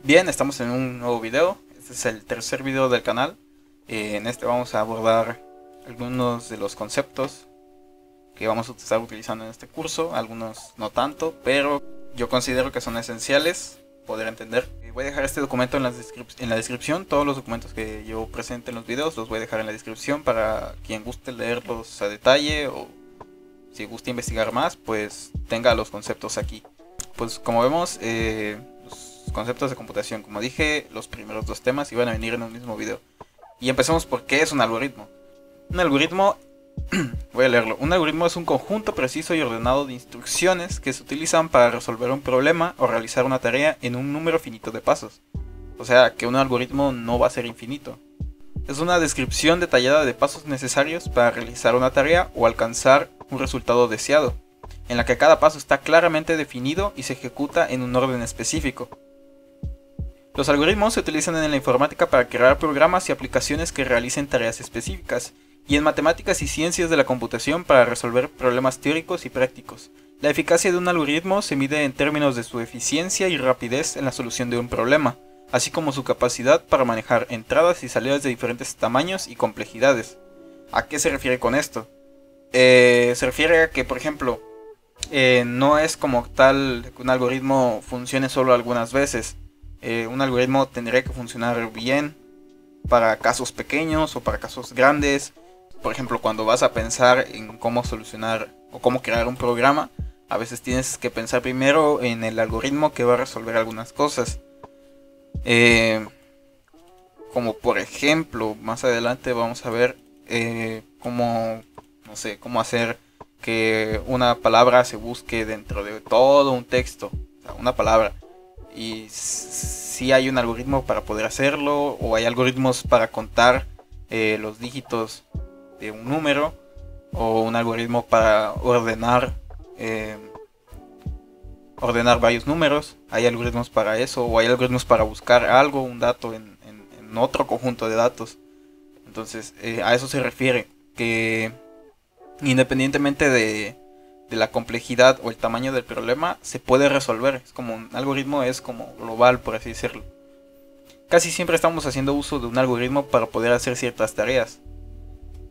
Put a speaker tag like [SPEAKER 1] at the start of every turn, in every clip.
[SPEAKER 1] Bien, estamos en un nuevo video. Este es el tercer video del canal. En este vamos a abordar algunos de los conceptos que vamos a estar utilizando en este curso. Algunos no tanto, pero yo considero que son esenciales poder entender. Voy a dejar este documento en la descripción. Todos los documentos que yo presente en los videos los voy a dejar en la descripción para quien guste leerlos a detalle, o si gusta investigar más, pues tenga los conceptos aquí. Pues como vemos, los conceptos de computación, como dije, los primeros dos temas iban a venir en un mismo video. Y empecemos por qué es un algoritmo. Un algoritmo, voy a leerlo. Un algoritmo es un conjunto preciso y ordenado de instrucciones que se utilizan para resolver un problema o realizar una tarea en un número finito de pasos. O sea, que un algoritmo no va a ser infinito. Es una descripción detallada de pasos necesarios para realizar una tarea o alcanzar un resultado deseado, en la que cada paso está claramente definido y se ejecuta en un orden específico. Los algoritmos se utilizan en la informática para crear programas y aplicaciones que realicen tareas específicas, y en matemáticas y ciencias de la computación para resolver problemas teóricos y prácticos. La eficacia de un algoritmo se mide en términos de su eficiencia y rapidez en la solución de un problema, así como su capacidad para manejar entradas y salidas de diferentes tamaños y complejidades. ¿A qué se refiere con esto? Se refiere a que, por ejemplo, no es como tal que un algoritmo funcione solo algunas veces. Un algoritmo tendría que funcionar bien para casos pequeños o para casos grandes. Por ejemplo, cuando vas a pensar en cómo solucionar o cómo crear un programa, a veces tienes que pensar primero en el algoritmo que va a resolver algunas cosas. Como por ejemplo, más adelante vamos a ver cómo, no sé, cómo hacer que una palabra se busque dentro de todo un texto, o sea, una palabra. Y si hay un algoritmo para poder hacerlo, o hay algoritmos para contar los dígitos de un número, o un algoritmo para ordenar varios números. Hay algoritmos para eso, o hay algoritmos para buscar algo, un dato en otro conjunto de datos. Entonces a eso se refiere, que independientemente de la complejidad o el tamaño del problema, se puede resolver. Es como un algoritmo, es como global, por así decirlo. Casi siempre estamos haciendo uso de un algoritmo para poder hacer ciertas tareas.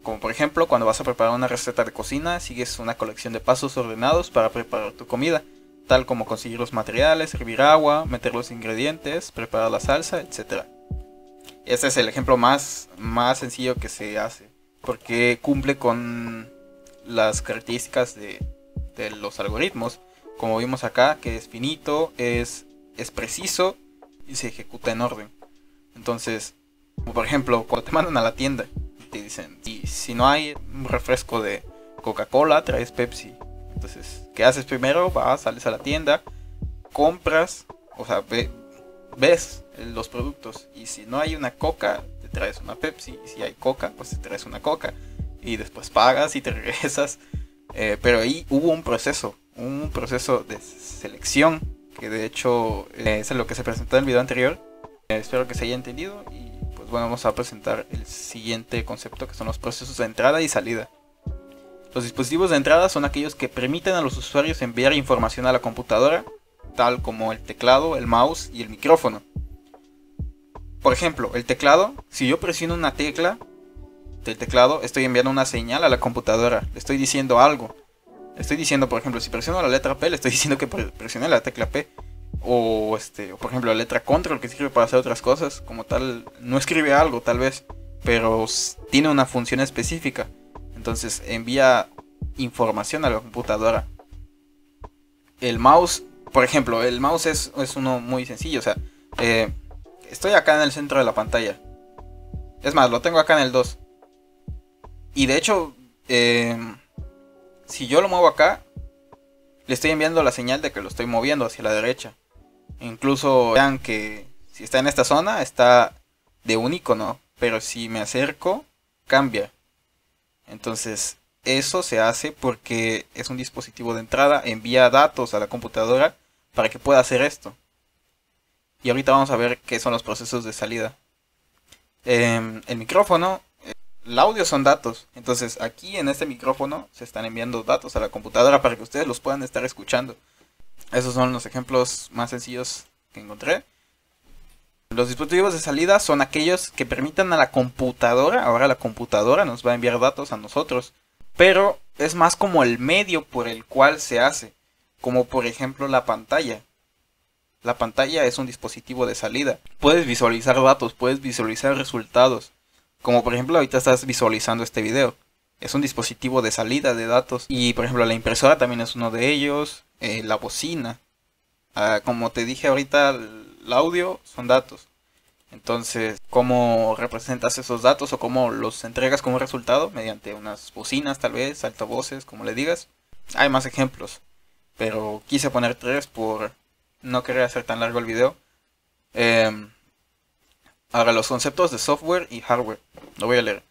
[SPEAKER 1] Como por ejemplo, cuando vas a preparar una receta de cocina, sigues una colección de pasos ordenados para preparar tu comida, tal como conseguir los materiales, hervir agua, meter los ingredientes, preparar la salsa, etc. Este es el ejemplo más sencillo que se hace, porque cumple con las características de los algoritmos, como vimos acá, que es finito, es preciso y se ejecuta en orden. Entonces, como por ejemplo, cuando te mandan a la tienda, te dicen, si no hay un refresco de Coca-Cola, traes Pepsi. Entonces, ¿qué haces primero? Sales a la tienda, compras, o sea, ves los productos, y si no hay una Coca, te traes una Pepsi, y si hay Coca, pues te traes una Coca, y después pagas y te regresas. Pero ahí hubo un proceso de selección, que de hecho es lo que se presentó en el video anterior. Espero que se haya entendido, y pues bueno, vamos a presentar el siguiente concepto, que son los procesos de entrada y salida. Los dispositivos de entrada son aquellos que permiten a los usuarios enviar información a la computadora, tal como el teclado, el mouse y el micrófono. Por ejemplo, el teclado, si yo presiono una tecla del teclado, estoy enviando una señal a la computadora, le estoy diciendo algo. Le estoy diciendo, por ejemplo, si presiono la letra P, le estoy diciendo que presioné la tecla P. O por ejemplo, la letra control, que sirve para hacer otras cosas, como tal, no escribe algo tal vez, pero tiene una función específica. Entonces envía información a la computadora. El mouse, por ejemplo, el mouse es uno muy sencillo. O sea, estoy acá en el centro de la pantalla. Es más, lo tengo acá en el 2. Y de hecho, si yo lo muevo acá, le estoy enviando la señal de que lo estoy moviendo hacia la derecha. Incluso vean que si está en esta zona, está de un icono, pero si me acerco, cambia. Entonces, eso se hace porque es un dispositivo de entrada, envía datos a la computadora para que pueda hacer esto. Y ahorita vamos a ver qué son los procesos de salida. El micrófono, el audio son datos. Entonces, aquí en este micrófono se están enviando datos a la computadora para que ustedes los puedan estar escuchando. Esos son los ejemplos más sencillos que encontré. Los dispositivos de salida son aquellos que permitan a la computadora, ahora la computadora nos va a enviar datos a nosotros, pero es más como el medio por el cual se hace, como por ejemplo la pantalla. La pantalla es un dispositivo de salida. Puedes visualizar datos, puedes visualizar resultados, como por ejemplo ahorita estás visualizando este video. Es un dispositivo de salida de datos. Y por ejemplo la impresora también es uno de ellos, la bocina. Como te dije ahorita, el audio son datos. Entonces, ¿cómo representas esos datos o cómo los entregas como resultado? Mediante unas bocinas, tal vez, altavoces, como le digas. Hay más ejemplos, pero quise poner 3 por no querer hacer tan largo el video. Ahora, los conceptos de software y hardware. Lo voy a leer.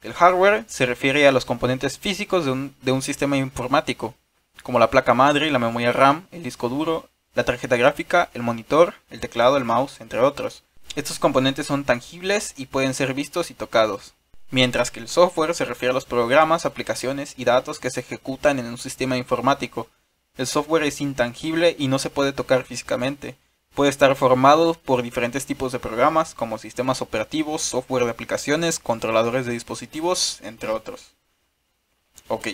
[SPEAKER 1] El hardware se refiere a los componentes físicos de un sistema informático, como la placa madre, la memoria RAM, el disco duro, la tarjeta gráfica, el monitor, el teclado, el mouse, entre otros. Estos componentes son tangibles y pueden ser vistos y tocados, mientras que el software se refiere a los programas, aplicaciones y datos que se ejecutan en un sistema informático. El software es intangible y no se puede tocar físicamente. Puede estar formado por diferentes tipos de programas, como sistemas operativos, software de aplicaciones, controladores de dispositivos, entre otros. Ok.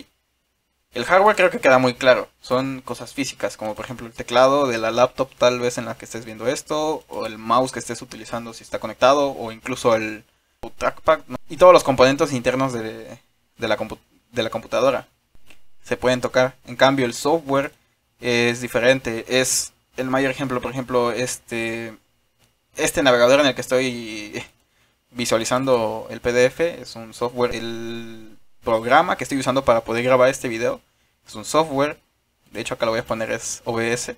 [SPEAKER 1] El hardware creo que queda muy claro. Son cosas físicas, como por ejemplo el teclado de la laptop tal vez en la que estés viendo esto, o el mouse que estés utilizando si está conectado, o incluso el trackpad, ¿no? Y todos los componentes internos de la computadora se pueden tocar. En cambio el software es diferente. Es el mayor ejemplo, por ejemplo, este navegador en el que estoy visualizando el PDF es un software. El programa que estoy usando para poder grabar este video es un software. De hecho acá lo voy a poner, es OBS.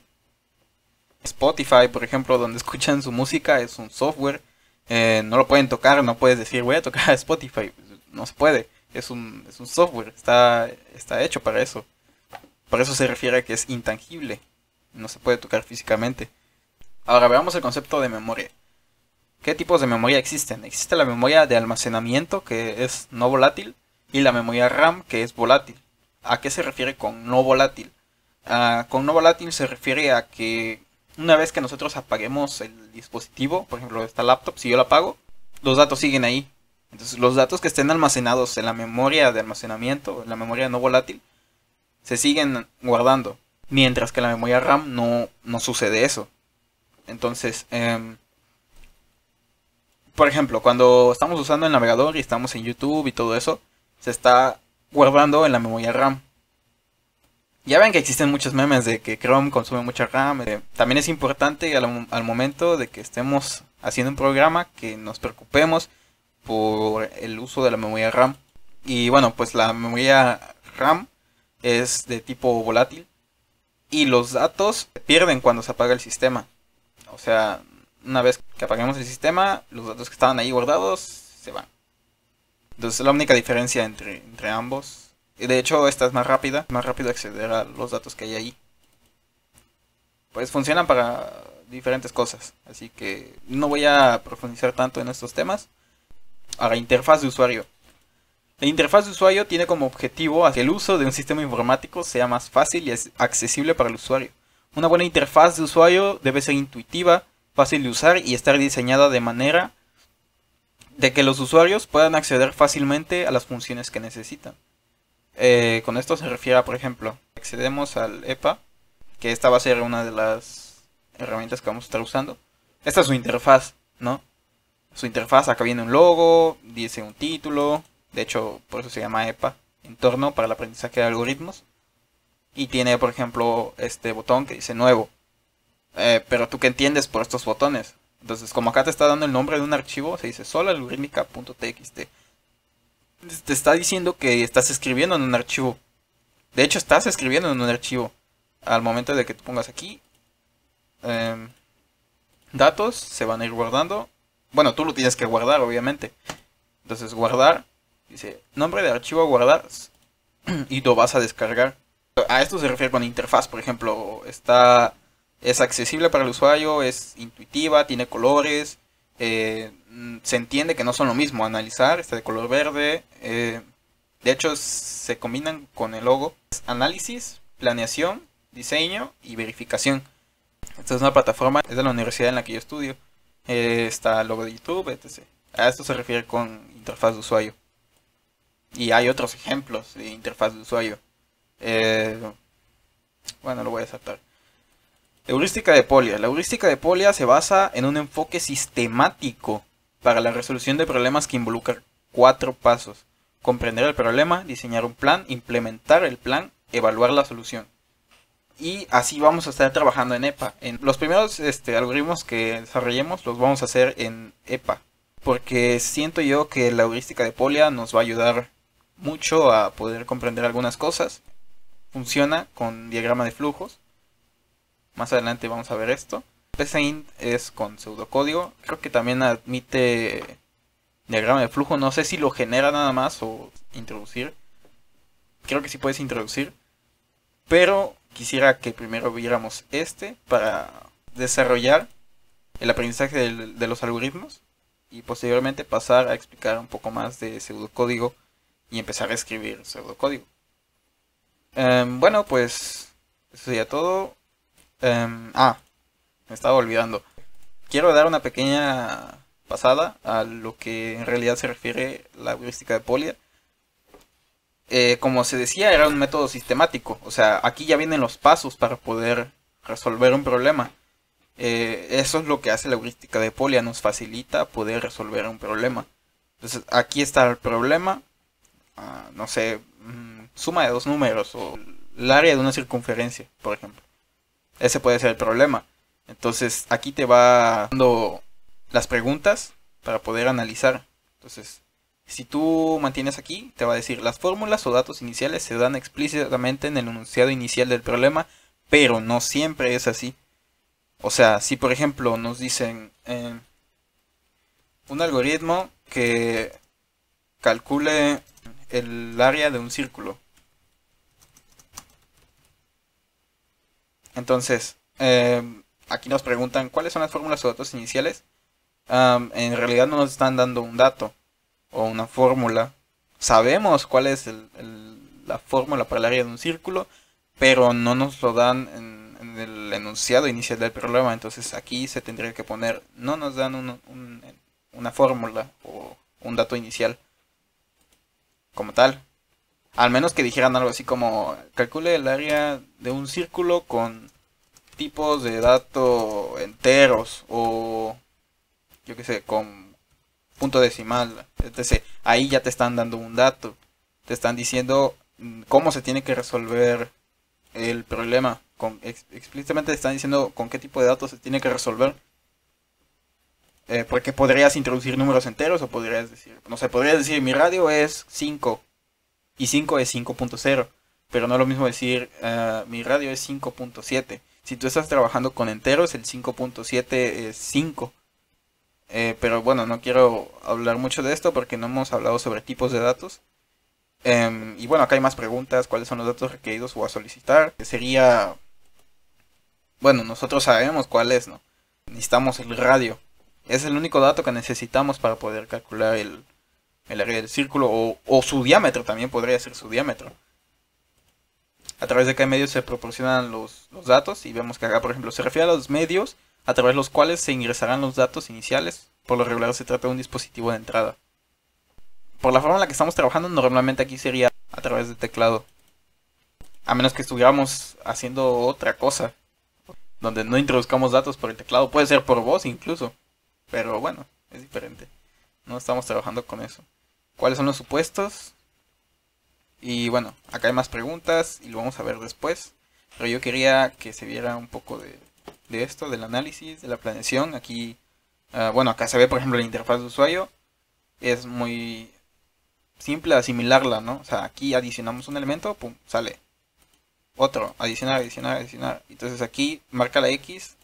[SPEAKER 1] Spotify, por ejemplo, donde escuchan su música, es un software. No lo pueden tocar, no puedes decir voy a tocar a Spotify, no se puede. Es un software, está hecho para eso. Por eso se refiere a que es intangible, no se puede tocar físicamente. Ahora veamos el concepto de memoria. ¿Qué tipos de memoria existen? Existe la memoria de almacenamiento, que es no volátil, y la memoria RAM, que es volátil. ¿A qué se refiere con no volátil? Con no volátil se refiere a que una vez que nosotros apaguemos el dispositivo, por ejemplo esta laptop, si yo la apago, los datos siguen ahí. Entonces los datos que estén almacenados en la memoria de almacenamiento, en la memoria no volátil, se siguen guardando. Mientras que en la memoria RAM no sucede eso. Entonces, por ejemplo, cuando estamos usando el navegador y estamos en YouTube y todo eso, se está guardando en la memoria RAM. Ya ven que existen muchos memes de que Chrome consume mucha RAM. También es importante al momento de que estemos haciendo un programa que nos preocupemos por el uso de la memoria RAM. Y bueno, pues la memoria RAM es de tipo volátil y los datos se pierden cuando se apaga el sistema. O sea, una vez que apaguemos el sistema, los datos que estaban ahí guardados se van. Entonces es la única diferencia entre ambos. Y de hecho esta es más rápido acceder a los datos que hay ahí. Pues funcionan para diferentes cosas, así que no voy a profundizar tanto en estos temas. Ahora, interfaz de usuario. La interfaz de usuario tiene como objetivo que el uso de un sistema informático sea más fácil y accesible para el usuario. Una buena interfaz de usuario debe ser intuitiva, fácil de usar y estar diseñada de manera de que los usuarios puedan acceder fácilmente a las funciones que necesitan. Con esto se refiere a, por ejemplo, accedemos al EPA, que esta va a ser una de las herramientas que vamos a estar usando. Esta es su interfaz, ¿no? Su interfaz, acá viene un logo, dice un título, de hecho por eso se llama EPA, Entorno para el Aprendizaje de Algoritmos. Y tiene, por ejemplo, este botón que dice nuevo. Pero tú qué entiendes por estos botones. Entonces, como acá te está dando el nombre de un archivo, se dice solo-algorítmica.txt. Te está diciendo que estás escribiendo en un archivo. De hecho, estás escribiendo en un archivo. Al momento de que tú pongas aquí datos, se van a ir guardando. Bueno, tú lo tienes que guardar, obviamente. Entonces, guardar, dice nombre de archivo a guardar y lo vas a descargar. A esto se refiere con interfaz, por ejemplo, es accesible para el usuario, es intuitiva, tiene colores, se entiende que no son lo mismo. Analizar, está de color verde, de hecho se combinan con el logo. Análisis, planeación, diseño y verificación. Esta es una plataforma, es de la universidad en la que yo estudio. Está el logo de YouTube, etc. A esto se refiere con interfaz de usuario. Y hay otros ejemplos de interfaz de usuario. Eh, bueno, lo voy a saltar. Heurística de Polya. La heurística de Polya se basa en un enfoque sistemático para la resolución de problemas que involucran 4 pasos. Comprender el problema, diseñar un plan, implementar el plan, evaluar la solución. Y así vamos a estar trabajando en EPA. En los primeros algoritmos que desarrollemos los vamos a hacer en EPA. Porque siento yo que la heurística de Polya nos va a ayudar mucho a poder comprender algunas cosas. Funciona con diagrama de flujos. Más adelante vamos a ver esto. PCInt es con pseudocódigo. Creo que también admite diagrama de flujo. No sé si lo genera nada más o introducir. Creo que sí puedes introducir. Pero quisiera que primero viéramos para desarrollar el aprendizaje de los algoritmos. Y posteriormente pasar a explicar un poco más de pseudocódigo y empezar a escribir pseudocódigo. Bueno, pues eso sería todo. Me estaba olvidando. Quiero dar una pequeña pasada a lo que en realidad se refiere la heurística de Polya. Como se decía, era un método sistemático. O sea, aquí ya vienen los pasos para poder resolver un problema. Eso es lo que hace la heurística de Polya, nos facilita poder resolver un problema. Entonces, aquí está el problema. No sé, suma de dos números o el área de una circunferencia, por ejemplo. Ese puede ser el problema. Entonces, aquí te va dando las preguntas para poder analizar. Entonces, si tú mantienes aquí, te va a decir: las fórmulas o datos iniciales se dan explícitamente en el enunciado inicial del problema, pero no siempre es así. O sea, si por ejemplo nos dicen un algoritmo que calcule el área de un círculo. Entonces, aquí nos preguntan cuáles son las fórmulas o datos iniciales. En realidad no nos están dando un dato o una fórmula. Sabemos cuál es la fórmula para el área de un círculo, pero no nos lo dan en el enunciado inicial del problema. Entonces aquí se tendría que poner: no nos dan una fórmula o un dato inicial como tal. Al menos que dijeran algo así como: calcule el área de un círculo con tipos de datos enteros, o yo que sé, con punto decimal, etc. Ahí ya te están dando un dato. Te están diciendo cómo se tiene que resolver el problema. Explícitamente te están diciendo con qué tipo de datos se tiene que resolver. Porque podrías introducir números enteros, o podrías decir, no sé, podrías decir: mi radio es 5 y 5 es 5.0, pero no es lo mismo decir mi radio es 5.7. Si tú estás trabajando con enteros, el 5.7 es 5. Pero bueno, no quiero hablar mucho de esto porque no hemos hablado sobre tipos de datos. Y bueno, acá hay más preguntas: ¿cuáles son los datos requeridos o a solicitar? Que sería, bueno, nosotros sabemos cuál es, ¿no? Necesitamos el radio. Es el único dato que necesitamos para poder calcular el área del círculo, o su diámetro. También podría ser su diámetro. A través de qué medios se proporcionan los datos. Y vemos que acá, por ejemplo, se refiere a los medios a través de los cuales se ingresarán los datos iniciales. Por lo regular se trata de un dispositivo de entrada. Por la forma en la que estamos trabajando, normalmente aquí sería a través de teclado. A menos que estuviéramos haciendo otra cosa, donde no introduzcamos datos por el teclado. Puede ser por voz incluso. Pero bueno, es diferente. No estamos trabajando con eso. ¿Cuáles son los supuestos? Y bueno, acá hay más preguntas y lo vamos a ver después. Pero yo quería que se viera un poco de esto, del análisis, de la planeación. Aquí, bueno, acá se ve por ejemplo la interfaz de usuario. Es muy simple asimilarla, ¿no? O sea, aquí adicionamos un elemento, pum, sale otro, adicionar, adicionar, adicionar. Entonces aquí marca la X,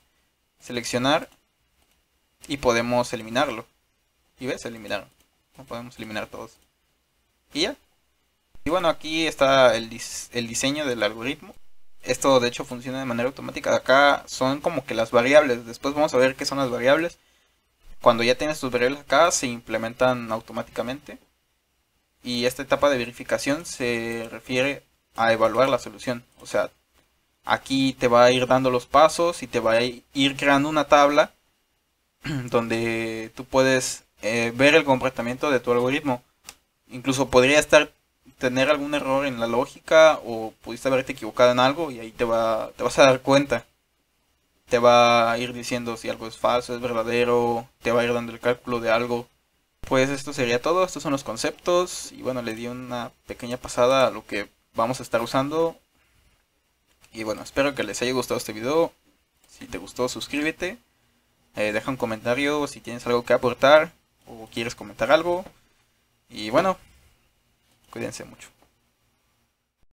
[SPEAKER 1] seleccionar, y podemos eliminarlo. ¿Y ves? Eliminaron. No podemos eliminar todos. Y ya. Y bueno, aquí está el diseño del algoritmo. Esto de hecho funciona de manera automática. Acá son como que las variables. Después vamos a ver qué son las variables. Cuando ya tienes tus variables acá, se implementan automáticamente. Y esta etapa de verificación se refiere a evaluar la solución. O sea, aquí te va a ir dando los pasos y te va a ir creando una tabla donde tú puedes ver el comportamiento de tu algoritmo. Incluso podría tener algún error en la lógica o pudiste haberte equivocado en algo y ahí te vas a dar cuenta. Te va a ir diciendo si algo es falso, es verdadero, te va a ir dando el cálculo de algo. Pues esto sería todo, estos son los conceptos y bueno, le di una pequeña pasada a lo que vamos a estar usando. Y bueno, espero que les haya gustado este video. Si te gustó, suscríbete, deja un comentario si tienes algo que aportar o quieres comentar algo. Y bueno, cuídense mucho.